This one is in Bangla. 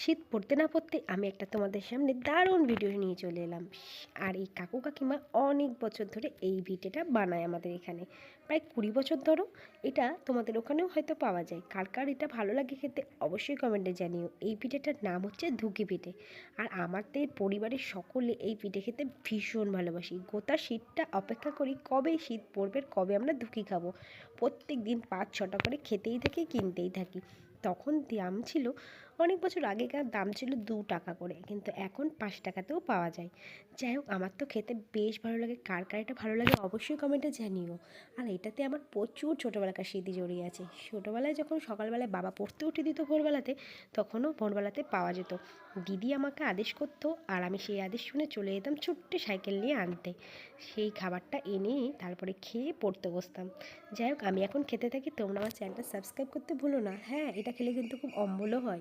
শীত পড়তে না পড়তে আমি একটা তোমাদের সামনে দারুণ ভিডিও নিয়ে চলে এলাম। আর এই কাকু কাকিমা অনেক বছর ধরে এই পিঠেটা বানায় আমাদের এখানে, প্রায় 20 বছর ধরো। এটা তোমাদের ওখানেও হয়তো পাওয়া যায়। কার কার এটা ভালো লাগে খেতে অবশ্যই কমেন্টে জানিও। এই পিঠেটার নাম হচ্ছে ধুকি পিঠে। আর আমাদের পরিবারের সকলে এই পিঠে খেতে ভীষণ ভালোবাসি। গোটা শীতটা অপেক্ষা করি কবে শীত পড়বে, কবে আমরা ধুকি খাবো। প্রত্যেক দিন 5-6টা করে খেতেই থাকি, কিনতেই থাকি। তখন দাম ছিল, অনেক বছর আগেকার দাম ছিল 2 টাকা করে, কিন্তু এখন 5 টাকাতেও পাওয়া যায়। যাই হোক, আমার তো খেতে বেশ ভালো লাগে। কার কার এটা ভালো লাগে অবশ্যই কমেন্টে জানিও। আর এটাতে আমার প্রচুর ছোটোবেলাকার স্মৃতি জড়িয়ে আছে। ছোটোবেলায় যখন সকালবেলায় বাবা পড়তে উঠে দিত ভোরবেলাতে, তখনও ভোরবেলাতে পাওয়া যেত। দিদি আমাকে আদেশ করতো আর আমি সেই আদেশ শুনে চলে যেতাম ছুট্টে সাইকেল নিয়ে আনতে। সেই খাবারটা এনে তারপরে খেয়ে পড়তে বসতাম। যাই হোক, আমি এখন খেতে থাকি। তোমরা আমার চ্যানেলটা সাবস্ক্রাইব করতে ভুলো না। হ্যাঁ, এটা খেলে কিন্তু খুব অম্বলও হয়।